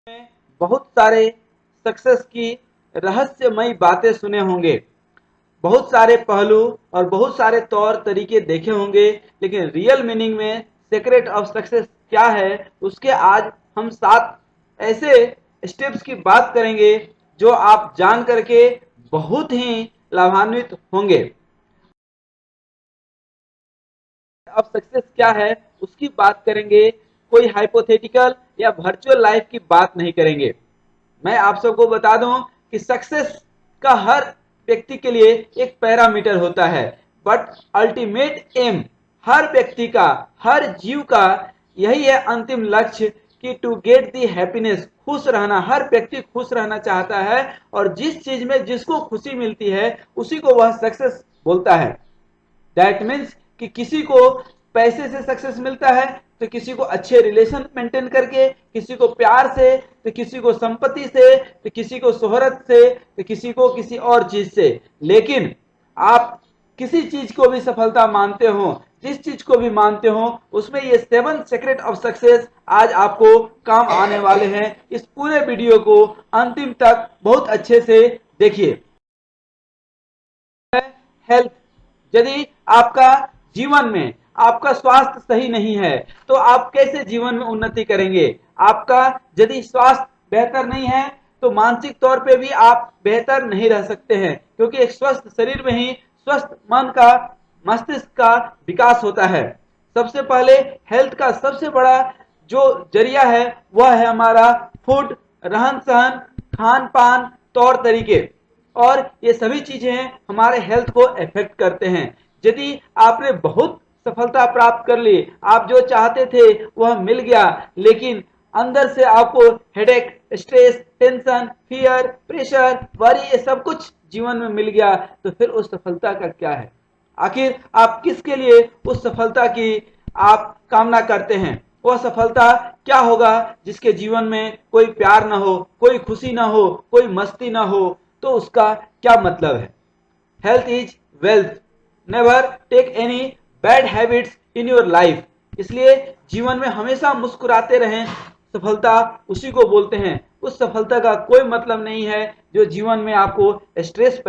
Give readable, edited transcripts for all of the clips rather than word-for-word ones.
में बहुत सारे सक्सेस की रहस्यमयी बातें सुने होंगे, बहुत सारे पहलू और बहुत सारे तौर तरीके देखे होंगे, लेकिन रियल मीनिंग में सीक्रेट ऑफ सक्सेस क्या है उसके आज हम 7 ऐसे स्टेप्स की बात करेंगे जो आप जान करके बहुत ही लाभान्वित होंगे। अब सक्सेस क्या है उसकी बात करेंगे, कोई हाइपोथेटिकल या वर्चुअल लाइफ की बात नहीं करेंगे। मैं आप सबको बता दूं कि सक्सेस का हर व्यक्ति के लिए एक पैरामीटर होता है, बट अल्टीमेट एम हर व्यक्ति का, हर जीव का यही है अंतिम लक्ष्य कि टू गेट दी हैप्पीनेस, खुश रहना। हर व्यक्ति खुश रहना चाहता है और जिस चीज में जिसको खुशी मिलती है उसी को वह सक्सेस बोलता है। दैट मीन्स कि किसी को पैसे से सक्सेस मिलता है, तो किसी को अच्छे रिलेशन मेंटेन करके, किसी को प्यार से, तो किसी को संपत्ति से, तो किसी को शोहरत से, तो किसी को किसी और चीज से। लेकिन आप किसी चीज को भी सफलता मानते हो, जिस चीज को भी मानते हो, उसमें ये 7 सीक्रेट ऑफ सक्सेस आज आपको काम आने वाले हैं। इस पूरे वीडियो को अंतिम तक बहुत अच्छे से देखिए। हेल्थ, यदि आपका जीवन में आपका स्वास्थ्य सही नहीं है तो आप कैसे जीवन में उन्नति करेंगे। आपका यदि स्वास्थ्य बेहतर नहीं है तो मानसिक तौर पे भी आप बेहतर नहीं रह सकते हैं, क्योंकि एक स्वस्थ शरीर में ही स्वस्थ मन का, मस्तिष्क का विकास होता है। सबसे पहले हेल्थ का सबसे बड़ा जो जरिया है वह है हमारा फूड, रहन सहन, खान पान, तौर तरीके, और ये सभी चीजें हमारे हेल्थ को इफेक्ट करते हैं। यदि आपने बहुत सफलता प्राप्त कर ली, आप जो चाहते थे वह मिल गया, लेकिन अंदर से आपको headache, stress, tension, fear, pressure, worry, ये सब कुछ जीवन में मिल गया, तो फिर उस सफलता का क्या है। आखिर आप किसके लिए उस सफलता की आप कामना करते हैं। वह सफलता क्या होगा जिसके जीवन में कोई प्यार ना हो, कोई खुशी ना हो, कोई मस्ती ना हो, तो उसका क्या मतलब है। Health is wealth, never take any bad habits in your life. इसलिए जीवन में हमेशा मुस्कुराते रहें। सफलता उसी को बोलते हैं। उस सफलता का कोई मतलब नहीं है जो जीवन में आपको स्ट्रेस,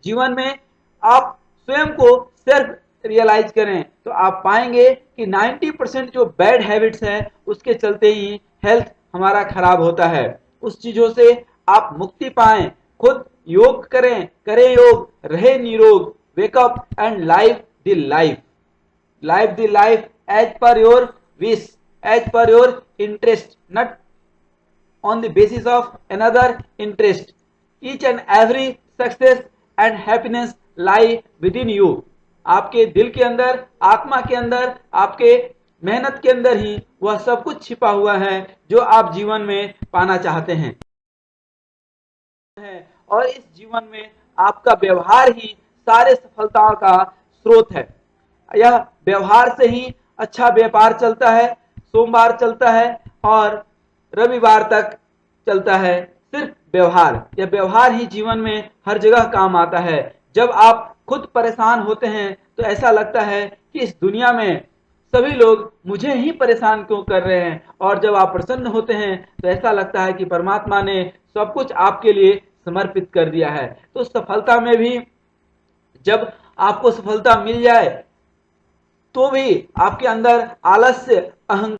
जीवन में आप स्वयं को सेल्फ रियलाइज करें तो आप पाएंगे कि 90% जो बैड हैबिट्स है उसके चलते ही हेल्थ हमारा खराब होता है। उस चीजों से आप मुक्ति पाएं। खुद योग करें, करें योग, रहे निरोग। Wake up and live the life, live the life as per your wish, as per your interest, not on the basis of another interest. Each and every success and happiness lie within you. आपके दिल के अंदर, आत्मा के अंदर, आपके मेहनत के अंदर ही वह सब कुछ छिपा हुआ है जो आप जीवन में पाना चाहते हैं। और इस जीवन में आपका व्यवहार ही सारे सफलताओं का स्रोत है। यह व्यवहार से ही अच्छा व्यापार चलता है, सोमवार चलता है और रविवार तक चलता है। सिर्फ व्यवहार, यह व्यवहार ही जीवन में हर जगह काम आता है। जब आप खुद परेशान होते हैं तो ऐसा लगता है कि इस दुनिया में सभी लोग मुझे ही परेशान क्यों कर रहे हैं, और जब आप प्रसन्न होते हैं तो ऐसा लगता है कि परमात्मा ने सब कुछ आपके लिए समर्पित कर दिया है। तो सफलता में भी, जब आपको सफलता मिल जाए तो भी आपके अंदर आलस्य, अहंकार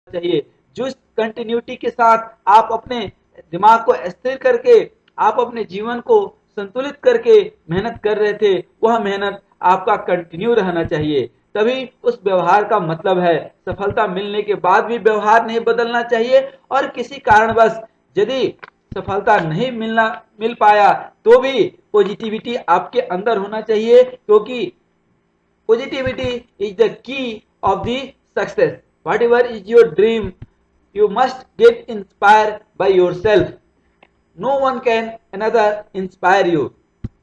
चाहिए। जो कंटिन्यूटी के साथ आप अपने दिमाग को स्थिर करके, आप अपने जीवन को संतुलित करके मेहनत कर रहे थे, वह मेहनत आपका कंटिन्यू रहना चाहिए। तभी उस व्यवहार का मतलब है। सफलता मिलने के बाद भी व्यवहार नहीं बदलना चाहिए, और किसी कारणवश यदि सफलता नहीं मिल पाया तो भी पॉजिटिविटी आपके अंदर होना चाहिए, क्योंकि positivity is the key of the success. Whatever is your dream, you must get inspired by yourself. No one can another inspire you.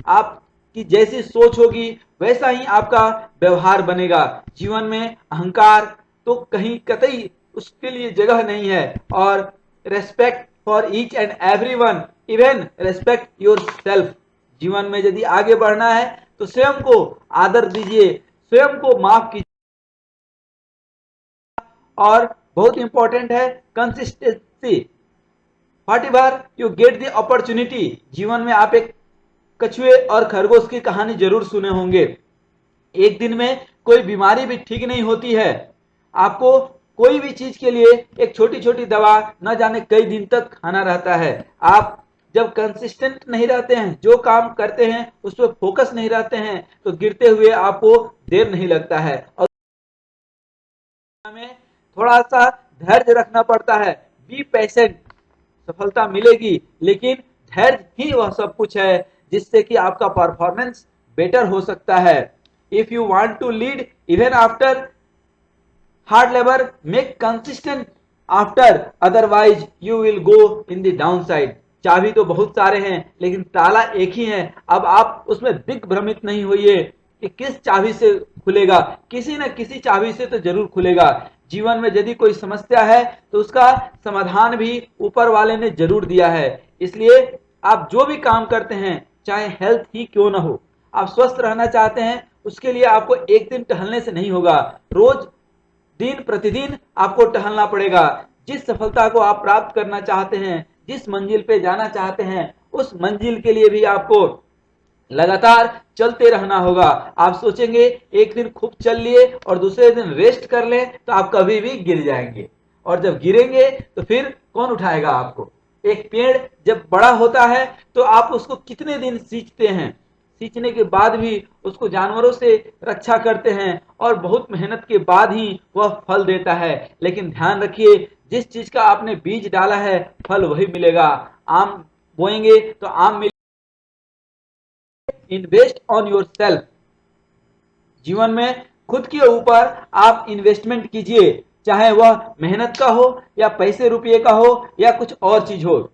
आपकी जैसी सोच होगी वैसा ही आपका व्यवहार बनेगा। जीवन में अहंकार तो कहीं कतई उसके लिए जगह नहीं है। और respect for each and everyone, even respect your self. जीवन में यदि आगे बढ़ना है तो स्वयं को आदर दीजिए, स्वयं को माफ कीजिए, और बहुत इंपॉर्टेंट है consistency. Whatever you get the opportunity, जीवन में आप एक कछुए और खरगोश की कहानी जरूर सुने होंगे। एक दिन में कोई बीमारी भी ठीक नहीं होती है। आपको कोई भी चीज के लिए एक छोटी छोटी दवा न जाने कई दिन तक खाना रहता है। आप जब कंसिस्टेंट नहीं रहते हैं, जो काम करते हैं उस पर फोकस नहीं रहते हैं, तो गिरते हुए आपको देर नहीं लगता है। और हमें थोड़ा सा धैर्य रखना पड़ता है। बी पेशेंट, सफलता मिलेगी, लेकिन धैर्य ही वह सब कुछ है जिससे कि आपका परफॉर्मेंस बेटर हो सकता है। If you want to lead even after hard labour, make consistent after, otherwise you will go in the down side. चाबी तो बहुत सारे हैं लेकिन ताला एक ही है। अब आप उसमें दिग्भ्रमित नहीं होइए कि किस चाबी से खुलेगा, किसी न किसी चाबी से तो जरूर खुलेगा। जीवन में यदि कोई समस्या है तो उसका समाधान भी ऊपर वाले ने जरूर दिया है। इसलिए आप जो भी काम करते हैं, चाहे हेल्थ ही क्यों ना हो, आप स्वस्थ रहना चाहते हैं, उसके लिए आपको एक दिन टहलने से नहीं होगा। रोज दिन प्रतिदिन आपको टहलना पड़ेगा। जिस सफलता को आप प्राप्त करना चाहते हैं, जिस मंजिल पे जाना चाहते हैं, उस मंजिल के लिए भी आपको लगातार चलते रहना होगा। आप सोचेंगे एक दिन खूब चल लिए और दूसरे दिन रेस्ट कर लें तो आप कभी भी गिर जाएंगे, और जब गिरेंगे तो फिर कौन उठाएगा आपको। एक पेड़ जब बड़ा होता है तो आप उसको कितने दिन सींचते हैं, सींचने के बाद भी उसको जानवरों से रक्षा करते हैं और बहुत मेहनत के बाद ही वह फल देता है। लेकिन ध्यान रखिए, जिस चीज का आपने बीज डाला है फल वही मिलेगा। आम बोएंगे तो आम मिलेगा। इन्वेस्ट ऑन योर सेल्फ, जीवन में खुद के ऊपर आप इन्वेस्टमेंट कीजिए, चाहे वह मेहनत का हो या पैसे रुपये का हो या कुछ और चीज हो।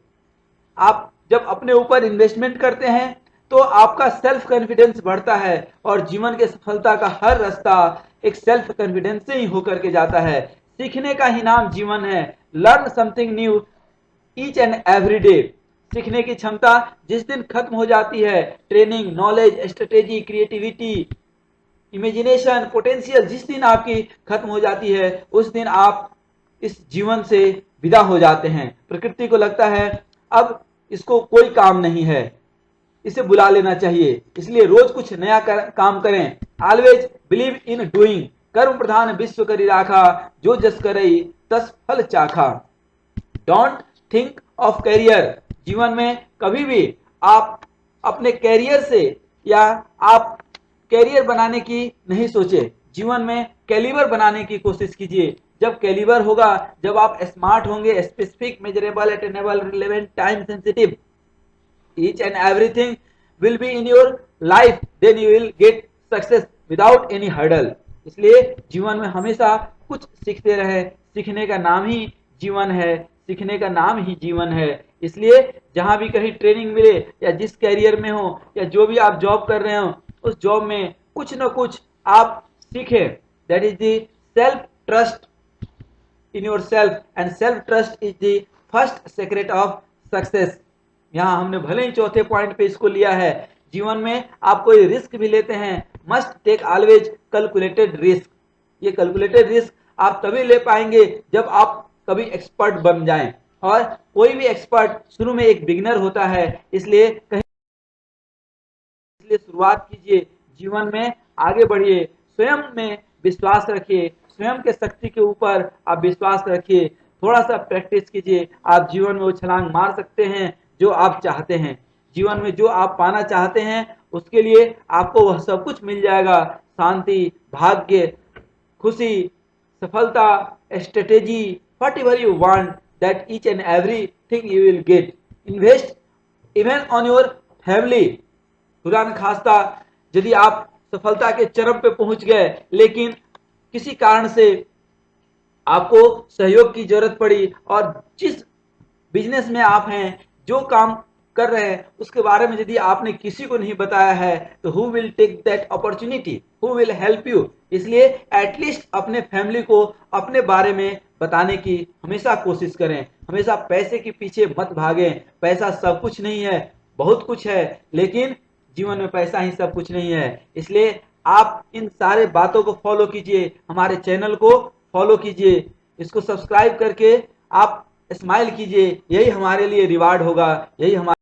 आप जब अपने ऊपर इन्वेस्टमेंट करते हैं तो आपका सेल्फ कॉन्फिडेंस बढ़ता है और जीवन के सफलता का हर रास्ता एक सेल्फ कॉन्फिडेंस से ही होकर के जाता है। सीखने का ही नाम जीवन है। Learn something knew each and every day. सीखने की क्षमता जिस दिन खत्म हो जाती है, training, knowledge, strategy, creativity, imagination, potential जिस दिन आपकी खत्म हो जाती है, उस दिन आप इस जीवन से विदा हो जाते हैं। प्रकृति को लगता है अब इसको कोई काम नहीं है, इसे बुला लेना चाहिए। इसलिए रोज कुछ नया काम करें। Always believe in doing. कर्म प्रधान विश्व करी राखा, जो जस करई तस फल चाखा। Don't think of career. जीवन में कभी भी आप अपने कैरियर से या आप कैरियर बनाने की नहीं सोचे, जीवन में कैलिबर बनाने की कोशिश कीजिए। जब कैलिबर होगा, जब आप स्मार्ट होंगे, specific, measurable, attainable, relevant, time sensitive, each and everything will be in your life, then you will get success without any hurdle। इसलिए जीवन में हमेशा कुछ सीखते रहे। सीखने का नाम ही जीवन है, सीखने का नाम ही जीवन है। इसलिए जहां भी कहीं ट्रेनिंग मिले या जिस कैरियर में हो या जो भी आप जॉब कर रहे हो, उस जॉब में कुछ न कुछ आप सीखें। That is the self trust in yourself, and self trust is the first secret of success। यहाँ हमने भले ही चौथे पॉइंट पे इसको लिया है। जीवन में आप कोई रिस्क भी लेते हैं, must take always calculated risk. ये कैलकुलेटेड रिस्क आप तभी ले पाएंगे जब आप कभी एक्सपर्ट बन जाएं, और कोई भी एक्सपर्ट शुरू में एक बिगिनर होता है। इसलिए शुरुआत कीजिए, जीवन में आगे बढ़िए, स्वयं में विश्वास रखिए, स्वयं के शक्ति के ऊपर आप विश्वास रखिए। थोड़ा सा प्रैक्टिस कीजिए, आप जीवन में वो छलांग मार सकते हैं जो आप चाहते हैं। जीवन में जो आप पाना चाहते हैं उसके लिए आपको वह सब कुछ मिल जाएगा। शांति, भाग्य, खुशी, सफलता, strategy, whatever you want, that each and everything you will get। Invest even on your family। खुदा न खास्ता यदि आप सफलता के चरम पे पहुंच गए लेकिन किसी कारण से आपको सहयोग की जरूरत पड़ी और जिस बिजनेस में आप हैं, जो काम कर रहे हैं, उसके बारे में यदि आपने किसी को नहीं बताया है तो who will take that opportunity, who will help you. इसलिए एटलीस्ट अपने फैमिली को अपने बारे में बताने की हमेशा कोशिश करें। हमेशा पैसे के पीछे मत भागें। पैसा सब कुछ नहीं है, बहुत कुछ है, लेकिन जीवन में पैसा ही सब कुछ नहीं है। इसलिए आप इन सारे बातों को फॉलो कीजिए, हमारे चैनल को फॉलो कीजिए। इसको सब्सक्राइब करके आप स्माइल कीजिए, यही हमारे लिए रिवार्ड होगा। यही हमारे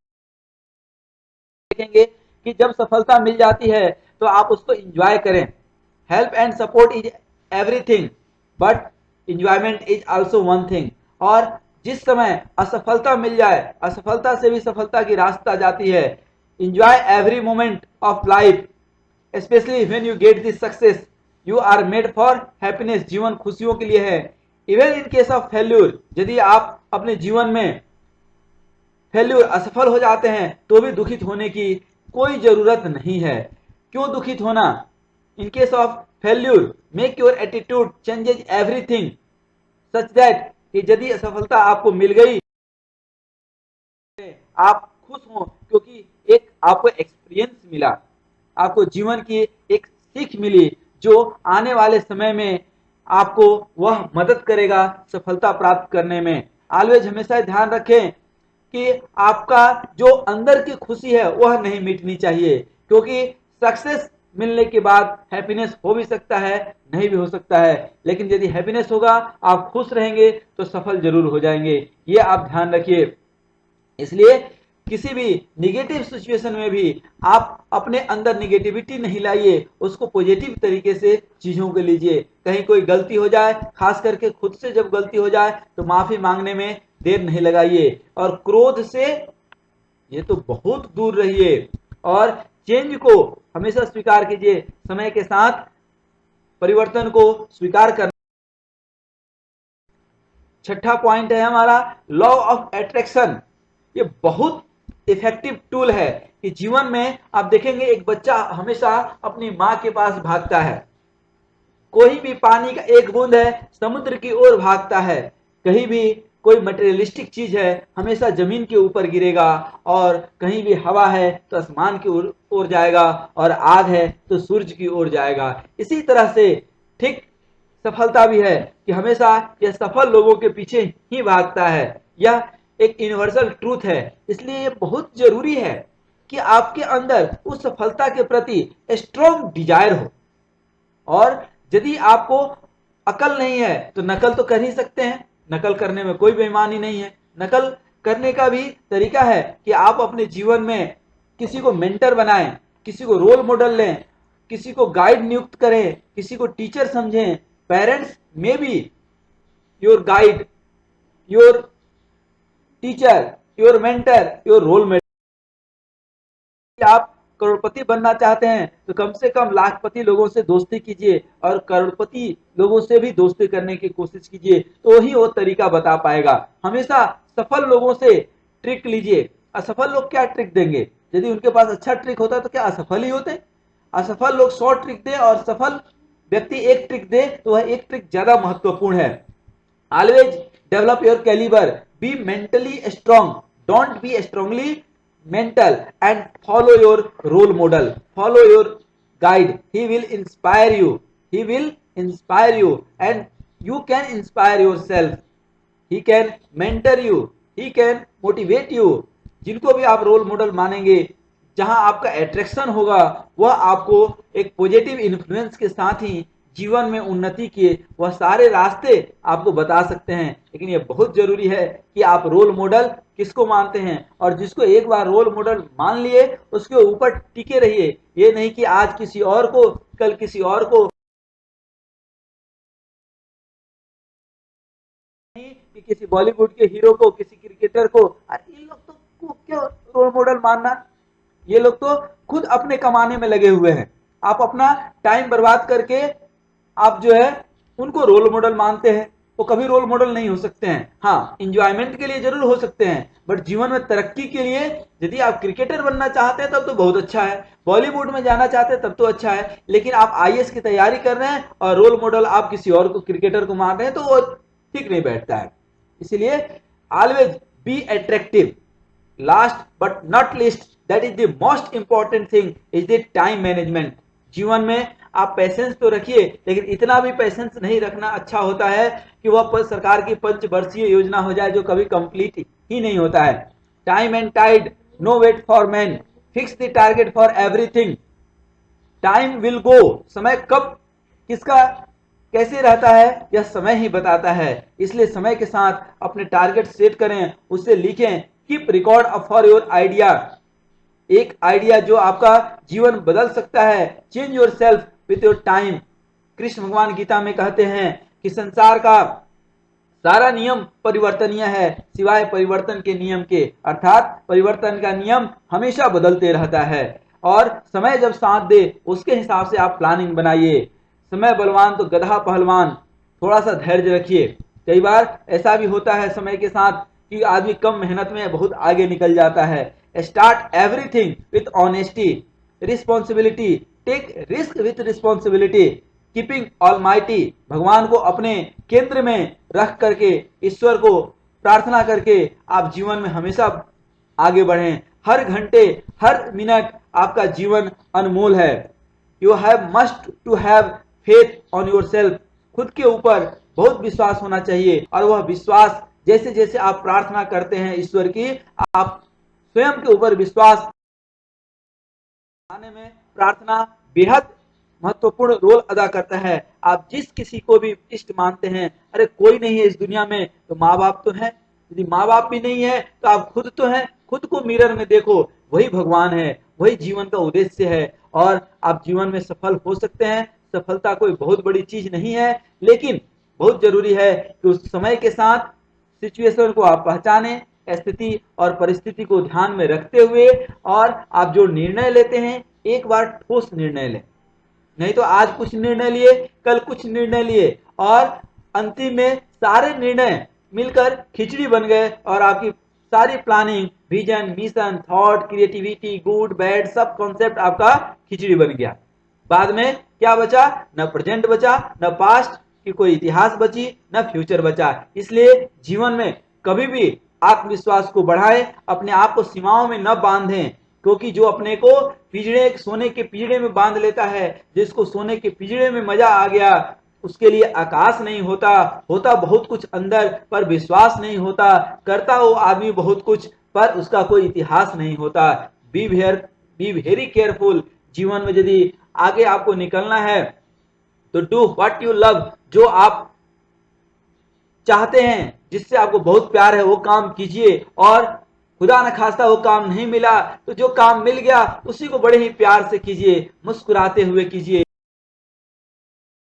देखेंगे कि जब सफलता मिल जाती है तो आप उसको एंजॉय करें। Help and support is everything but enjoyment is also one thing. और जिस समय असफलता मिल जाए, असफलता से भी सफलता की रास्ता जाती है। Enjoy every moment of life specially when you get this success. You are made for happiness. जीवन खुशियों के लिए है। Even in case of failure, यदि आप अपने जीवन में फेल्यूर असफल हो जाते हैं तो भी दुखित होने की कोई जरूरत नहीं है। क्यों दुखित होना? इन case of failure make your attitude changes everything such that कि यदि असफलता आपको मिल गई आप खुश हो, क्योंकि एक आपको एक्सपीरियंस मिला, आपको जीवन की एक सीख मिली जो आने वाले समय में आपको वह मदद करेगा सफलता प्राप्त करने में। ऑलवेज हमेशा ध्यान रखें कि आपका जो अंदर की खुशी है वह नहीं मिटनी चाहिए, क्योंकि सक्सेस मिलने के बाद हैप्पीनेस हो भी सकता है, नहीं भी हो सकता है, लेकिन यदि हैप्पीनेस होगा, आप खुश रहेंगे तो सफल जरूर हो जाएंगे। ये आप ध्यान रखिए। इसलिए किसी भी निगेटिव सिचुएशन में भी आप अपने अंदर निगेटिविटी नहीं लाइए, उसको पॉजिटिव तरीके से चीजों को लीजिए। कहीं कोई गलती हो जाए, खास करके खुद से जब गलती हो जाए तो माफी मांगने में देर नहीं लगाइए, और क्रोध से ये तो बहुत दूर रहिए, और चेंज को हमेशा स्वीकार कीजिए। समय के साथ परिवर्तन को स्वीकार करना। छठा पॉइंट है हमारा लॉ ऑफ अट्रैक्शन। ये बहुत इफेक्टिव टूल है कि जीवन में आप देखेंगे एक बच्चा हमेशा अपनी माँ के पास भागता है। कोई भी पानी का एक बूंद है समुद्र की ओर भागता है। कहीं भी कोई मटेरियलिस्टिक चीज है हमेशा जमीन के ऊपर गिरेगा, और कहीं भी हवा है तो आसमान की ओर जाएगा, और आग है तो सूरज की ओर जाएगा। इसी तरह से ठीक सफलता भी है कि हमेशा यह सफल लोगों के पीछे ही भागता है। यह एक यूनिवर्सल ट्रूथ है। इसलिए ये बहुत जरूरी है कि आपके अंदर उस सफलता के प्रति स्ट्रॉन्ग डिजायर हो। और यदि आपको अकल नहीं है तो नकल तो कर ही सकते हैं, नकल करने में कोई बेईमानी नहीं है। नकल करने का भी तरीका है कि आप अपने जीवन में किसी को मेंटर बनाएं, किसी को रोल मॉडल लें, किसी को गाइड नियुक्त करें, किसी को टीचर समझें। पेरेंट्स में be your guide, your teacher, your mentor, your role model. आप करोड़पति बनना चाहते हैं तो कम से कम लाखपति लोगों से दोस्ती कीजिए, और करोड़पति लोगों से भी दोस्ती करने की कोशिश कीजिए, तो ही वो तरीका बता पाएगा। हमेशा सफल लोगों से ट्रिक लीजिए। असफल लोग क्या ट्रिक देंगे? यदि उनके पास अच्छा ट्रिक होता तो क्या असफल ही होते? असफल लोग 100 ट्रिक दे और सफल व्यक्ति एक ट्रिक दे तो वह एक ट्रिक ज्यादा महत्वपूर्ण है। Always develop your calibre, be mentally strong, don't be strongly mental, and follow your role model, follow your guide. He will inspire you, he will inspire you, and you can inspire yourself. He can mentor you, he can motivate you. जिनको भी आप role model मानेंगे, जहां आपका attraction होगा, वह आपको एक पॉजिटिव इन्फ्लुएंस के साथ ही जीवन में उन्नति के वह सारे रास्ते आपको बता सकते हैं। लेकिन यह बहुत जरूरी है कि आप रोल मॉडल किसको मानते हैं, और जिसको एक बार रोल मॉडल मान लिए उसके ऊपर टिके रहिए। ये नहीं कि आज किसी और को, कल किसी और को, नहीं कि किसी बॉलीवुड के हीरो को, किसी क्रिकेटर को। अरे ये लोग तो क्यों रोल मॉडल मानना? ये लोग तो खुद अपने कमाने में लगे हुए हैं। आप अपना टाइम बर्बाद करके आप जो है उनको रोल मॉडल मानते हैं, वो कभी रोल मॉडल नहीं हो सकते हैं। हाँ, इंजॉयमेंट के लिए जरूर हो सकते हैं, बट जीवन में तरक्की के लिए यदि आप क्रिकेटर बनना चाहते हैं तब तो बहुत अच्छा है, बॉलीवुड में जाना चाहते हैं तब तो अच्छा है। लेकिन आप आईएएस की तैयारी कर रहे हैं और रोल मॉडल आप किसी और को, क्रिकेटर को मान रहे हैं, तो वो ठीक नहीं बैठता है। इसलिए always be attractive. Last but not least, that is the most important thing is the time management. जीवन में आप पैसेंस तो रखिए, लेकिन इतना भी पैसेंस नहीं रखना अच्छा होता है कि वह सरकार की पंचवर्षीय योजना हो जाए जो कभी कंप्लीट ही नहीं होता है। Time and tide, no wait for man, fix the target for everything. Time will go, समय कब किसका कैसे रहता है यह समय ही बताता है। इसलिए समय के साथ अपने टारगेट सेट करें, उसे लिखें। Keep record for your idea, एक आइडिया जो आपका जीवन बदल सकता है। Change your self with your time. Krishna भगवान गीता में कहते हैं कि संसार का सारा नियम परिवर्तनीय है सिवाय परिवर्तन के नियम के, अर्थात परिवर्तन का नियम हमेशा बदलते रहता है। और समय जब साथ दे उसके हिसाब से आप प्लानिंग बनाइए। समय बलवान तो गधा पहलवान, थोड़ा सा धैर्य रखिए। कई बार ऐसा भी होता है समय के साथ कि आदमी कम मेहनत में बहुत आगे निकल जाता है। Start everything with honesty, responsibility, take risk with responsibility, keeping almighty, भगवान को अपने केंद्र में रख करके, ईश्वर को प्रार्थना करके आप जीवन में हमेशा आगे बढ़ें। हर घंटे हर मिनट आपका जीवन अनमोल है। You have must to have faith on your self, खुद के ऊपर बहुत विश्वास होना चाहिए। और वह विश्वास जैसे जैसे आप प्रार्थना करते हैं ईश्वर की, आप स्वयं के ऊपर विश्वास आने में प्रार्थना बेहद महत्वपूर्ण रोल अदा करता है। आप जिस किसी को भी इष्ट मानते हैं, अरे कोई नहीं है इस दुनिया में तो माँ बाप तो है। यदि माँ बाप भी नहीं है तो आप खुद तो हैं। खुद को मिरर में देखो, वही भगवान है, वही जीवन का उद्देश्य है। और आप जीवन में सफल हो सकते हैं। सफलता कोई बहुत बड़ी चीज नहीं है, लेकिन बहुत जरूरी है कि उस समय के साथ सिचुएशन को आप पहचाने, स्थिति और परिस्थिति को ध्यान में रखते हुए, और आप जो निर्णय लेते हैं एक बार ठोस निर्णय लें। नहीं तो आज कुछ निर्णय लिए, कल कुछ निर्णय लिए, और अंतिम में सारे निर्णय मिलकर खिचड़ी बन गए और आपकी सारी planning, vision, mission, thought, creativity, good bad सब कॉन्सेप्ट आपका खिचड़ी बन गया। बाद में क्या बचा? न प्रेजेंट बचा, न पास्ट की कोई इतिहास बची, न फ्यूचर बचा। इसलिए जीवन में कभी भी आत्मविश्वास को बढ़ाएं, अपने आप को सीमाओं में न बांधें, क्योंकि जो अपने को पिंजड़े, सोने के पिंजड़े में बांध लेता है, जिसको सोने के पिंजड़े में मजा आ गया, उसके लिए आकाश नहीं होता। होता बहुत कुछ अंदर पर विश्वास नहीं होता। करता वो आदमी बहुत कुछ पर उसका कोई इतिहास नहीं होता। Be very careful. जीवन में यदि आगे आपको निकलना है तो डू व्हाट यू लव, जो आप चाहते हैं, जिससे आपको बहुत प्यार है, वो काम कीजिए। और खुदा न खास्ता वो काम नहीं मिला तो जो काम मिल गया उसी को बड़े ही प्यार से कीजिए, मुस्कुराते हुए कीजिए।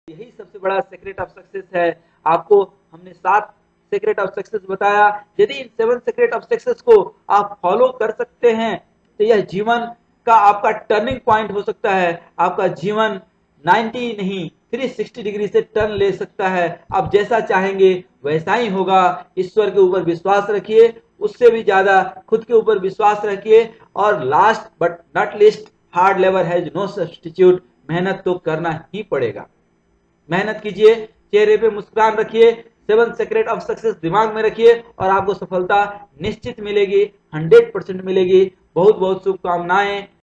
यही सबसे बड़ा सीक्रेट ऑफ सक्सेस है। आपको हमने 7 सीक्रेट ऑफ सक्सेस बताया। यदि इन 7 सीक्रेट ऑफ सक्सेस को आप फॉलो कर सकते हैं तो यह जीवन का आपका टर्निंग पॉइंट हो सकता है। आपका जीवन 90 नहीं 360 डिग्री से टर्न ले सकता है। आप जैसा चाहेंगे वैसा ही होगा। ईश्वर के ऊपर विश्वास रखिए, उससे भी ज्यादा खुद के ऊपर विश्वास रखिए। और last but not least, hard labour has no substitute, मेहनत तो करना ही पड़ेगा। मेहनत कीजिए, चेहरे पे मुस्कुरान रखिए, 7 सीक्रेट ऑफ सक्सेस दिमाग में रखिए और आपको सफलता निश्चित मिलेगी, 100% मिलेगी। बहुत बहुत शुभकामनाएं।